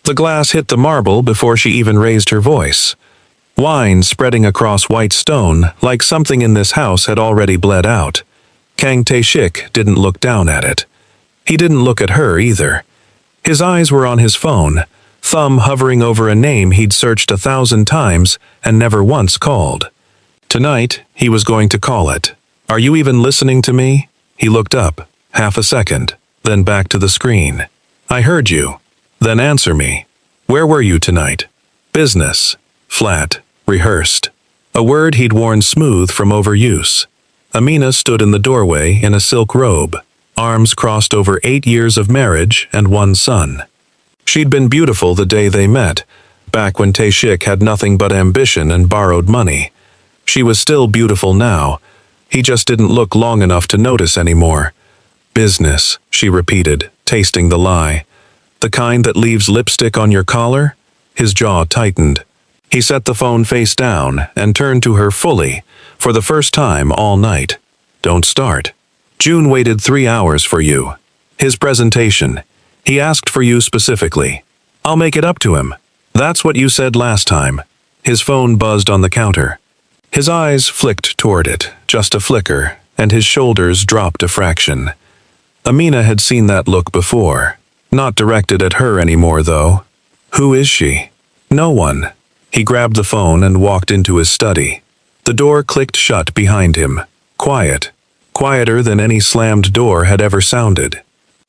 The glass hit the marble before she even raised her voice. Wine spreading across white stone like something in this house had already bled out. Kang Tae-shik didn't look down at it. He didn't look at her either. His eyes were on his phone, thumb hovering over a name he'd searched 1,000 times and never once called. Tonight, he was going to call it. "Are you even listening to me?" He looked up, half a second, then back to the screen. "I heard you. Then answer me. Where were you tonight?" "Business. Flat. Rehearsed." A word he'd worn smooth from overuse. Amina stood in the doorway in a silk robe, arms crossed over 8 years of marriage and 1 son. She'd been beautiful the day they met, back when Tae-shik had nothing but ambition and borrowed money. She was still beautiful now. He just didn't look long enough to notice anymore. "Business," she repeated, tasting the lie. "The kind that leaves lipstick on your collar?" His jaw tightened. He set the phone face down and turned to her fully, for the first time all night. "Don't start. June waited 3 hours for you. His presentation. He asked for you specifically. I'll make it up to him. That's what you said last time." His phone buzzed on the counter. His eyes flicked toward it, just a flicker, and his shoulders dropped a fraction. Amina had seen that look before. Not directed at her anymore, though. Who is she? No one. He grabbed the phone and walked into his study. The door clicked shut behind him. Quiet. Quieter than any slammed door had ever sounded.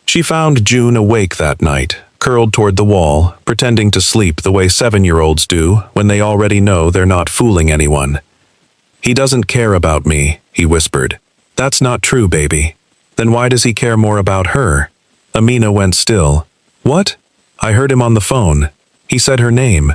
She found June awake that night, curled toward the wall, pretending to sleep the way 7-year-olds do when they already know they're not fooling anyone. "He doesn't care about me," he whispered. "That's not true, baby." "Then why does he care more about her?" Amina went still. "What?" "I heard him on the phone. He said her name.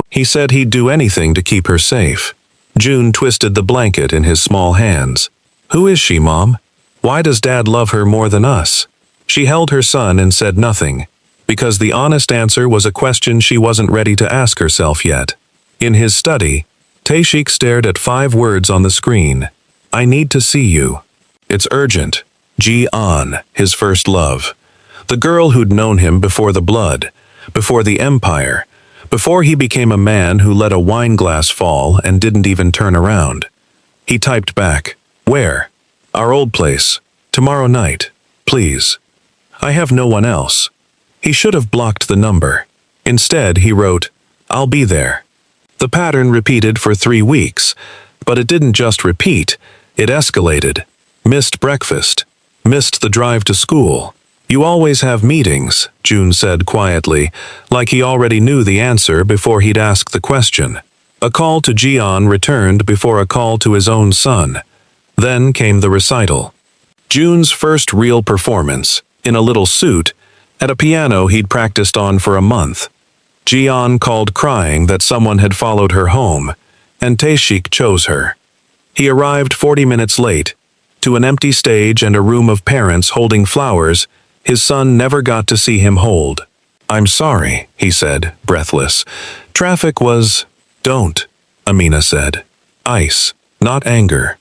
He said he'd do anything to keep her safe." June twisted the blanket in his small hands. "Who is she, Mom? Why does Dad love her more than us?" She held her son and said nothing, because the honest answer was a question she wasn't ready to ask herself yet. In his study, Tae-shik stared at 5 words on the screen. "I need to see you. It's urgent. Ji-an, his first love. The girl who'd known him before the blood, before the empire, before he became a man who let a wine glass fall and didn't even turn around." He typed back, "Where?" "Our old place. Tomorrow night. Please. I have no one else." He should have blocked the number. Instead, he wrote, "I'll be there." The pattern repeated for 3 weeks, but it didn't just repeat, it escalated. Missed breakfast. Missed the drive to school. "You always have meetings," June said quietly, like he already knew the answer before he'd asked the question. A call to Ji-an returned before a call to his own son. Then came the recital. June's first real performance, in a little suit, at a piano he'd practiced on for a month. Ji-an called crying that someone had followed her home, and Tae-shik chose her. He arrived 40 minutes late, to an empty stage and a room of parents holding flowers his son never got to see him hold. "I'm sorry," he said, breathless. "Traffic was—" "Don't," Amina said. Ice, not anger.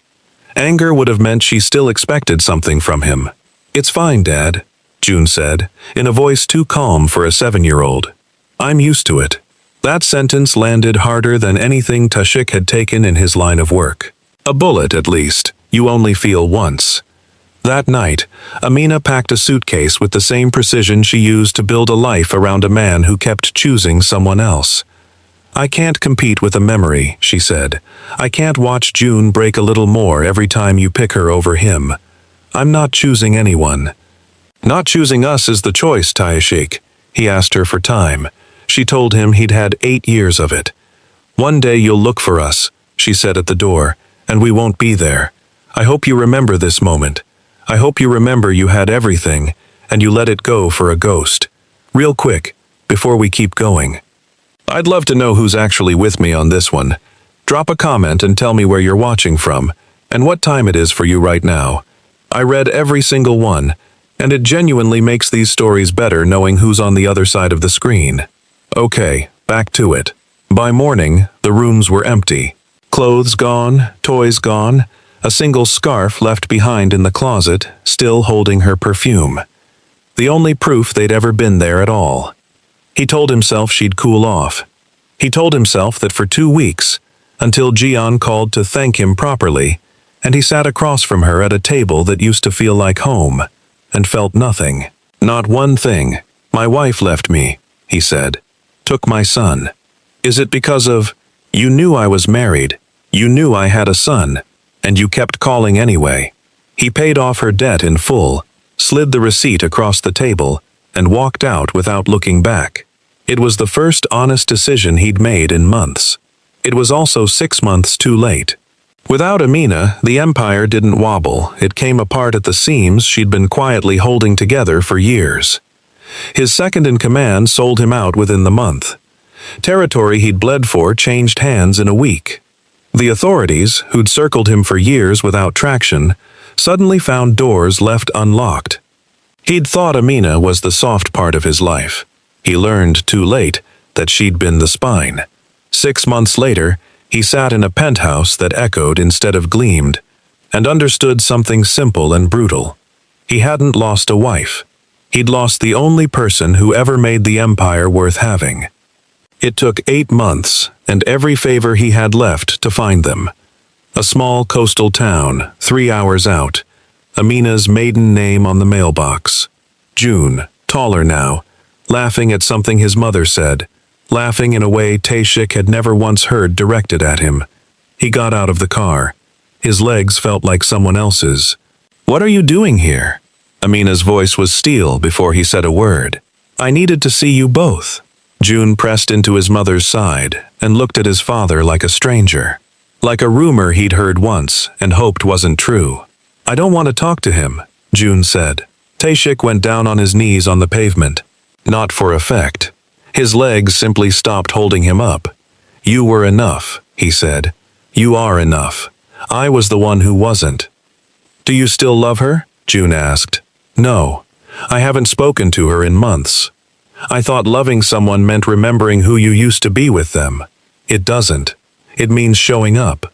Anger would have meant she still expected something from him. "It's fine, Dad," June said, in a voice too calm for a 7-year-old. "I'm used to it." That sentence landed harder than anything Tae-shik had taken in his line of work. A bullet, at least, you only feel once. That night, Amina packed a suitcase with the same precision she used to build a life around a man who kept choosing someone else. "I can't compete with a memory," she said. "I can't watch June break a little more every time you pick her over him. I'm not choosing anyone." "Not choosing us is the choice, Tae-shik." He asked her for time. She told him he'd had 8 years of it. "One day you'll look for us," she said at the door, "and we won't be there. I hope you remember this moment. I hope you remember you had everything, and you let it go for a ghost. Real quick, before we keep going. I'd love to know who's actually with me on this one. Drop a comment and tell me where you're watching from, and what time it is for you right now. I read every single one, and it genuinely makes these stories better knowing who's on the other side of the screen." Okay, back to it. By morning, the rooms were empty. Clothes gone, toys gone, a single scarf left behind in the closet, still holding her perfume. The only proof they'd ever been there at all. He told himself she'd cool off. He told himself that for 2 weeks, until Jian called to thank him properly, and he sat across from her at a table that used to feel like home, and felt nothing. Not one thing. My wife left me, he said. Took my son. Is it because of, you knew I was married, you knew I had a son, and you kept calling anyway. He paid off her debt in full, slid the receipt across the table, and walked out without looking back. It was the first honest decision he'd made in months. It was also 6 months too late. Without Amina, the empire didn't wobble. It came apart at the seams she'd been quietly holding together for years. His second-in-command sold him out within the month. Territory he'd bled for changed hands in a week. The authorities, who'd circled him for years without traction, suddenly found doors left unlocked. He'd thought Amina was the soft part of his life. He learned too late that she'd been the spine. 6 months later, he sat in a penthouse that echoed instead of gleamed, and understood something simple and brutal. He hadn't lost a wife. He'd lost the only person who ever made the empire worth having. It took 8 months, and every favor he had left to find them. A small coastal town, 3 hours out. Amina's maiden name on the mailbox. June, taller now, laughing at something his mother said, laughing in a way Taeshik had never once heard directed at him. He got out of the car. His legs felt like someone else's. "What are you doing here?" Amina's voice was steel before he said a word. "I needed to see you both." June pressed into his mother's side and looked at his father like a stranger. Like a rumor he'd heard once and hoped wasn't true. "I don't want to talk to him," June said. Taeshik went down on his knees on the pavement. Not for effect. His legs simply stopped holding him up. "You were enough," he said. "You are enough. I was the one who wasn't." "Do you still love her?" June asked. "No. I haven't spoken to her in months. I thought loving someone meant remembering who you used to be with them. It doesn't. It means showing up.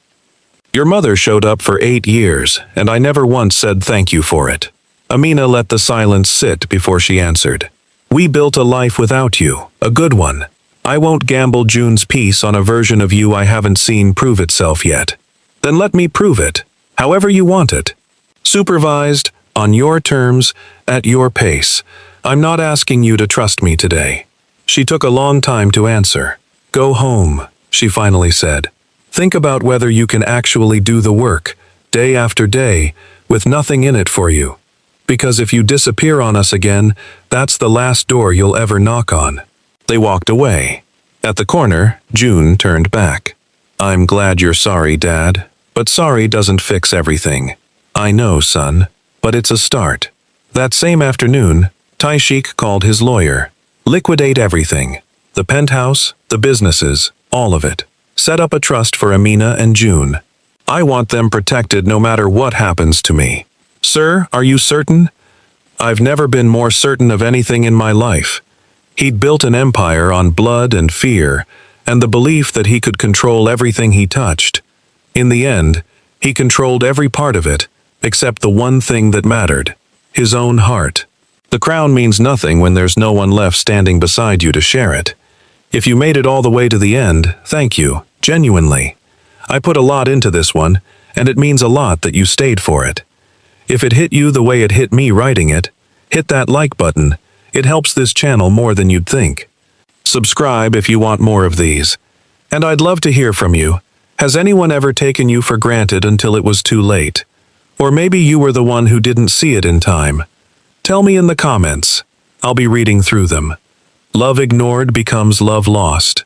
Your mother showed up for 8 years, and I never once said thank you for it." Amina let the silence sit before she answered. "We built a life without you, a good one. I won't gamble June's peace on a version of you I haven't seen prove itself yet. Then let me prove it, however you want it. Supervised, on your terms, at your pace. I'm not asking you to trust me today." She took a long time to answer. "Go home," she finally said. "Think about whether you can actually do the work, day after day, with nothing in it for you. Because if you disappear on us again, that's the last door you'll ever knock on." They walked away. At the corner, June turned back. "I'm glad you're sorry, Dad, but sorry doesn't fix everything." "I know, son, but it's a start." That same afternoon, Taeshik called his lawyer. "Liquidate everything. The penthouse, the businesses, all of it. Set up a trust for Amina and June. I want them protected no matter what happens to me." "Sir, are you certain?" "I've never been more certain of anything in my life." He'd built an empire on blood and fear, and the belief that he could control everything he touched. In the end, he controlled every part of it, except the one thing that mattered, his own heart. The crown means nothing when there's no one left standing beside you to share it. If you made it all the way to the end, thank you, genuinely. I put a lot into this one, and it means a lot that you stayed for it. If it hit you the way it hit me writing it, hit that like button. It helps this channel more than you'd think. Subscribe if you want more of these. And I'd love to hear from you. Has anyone ever taken you for granted until it was too late? Or maybe you were the one who didn't see it in time. Tell me in the comments. I'll be reading through them. Love ignored becomes love lost.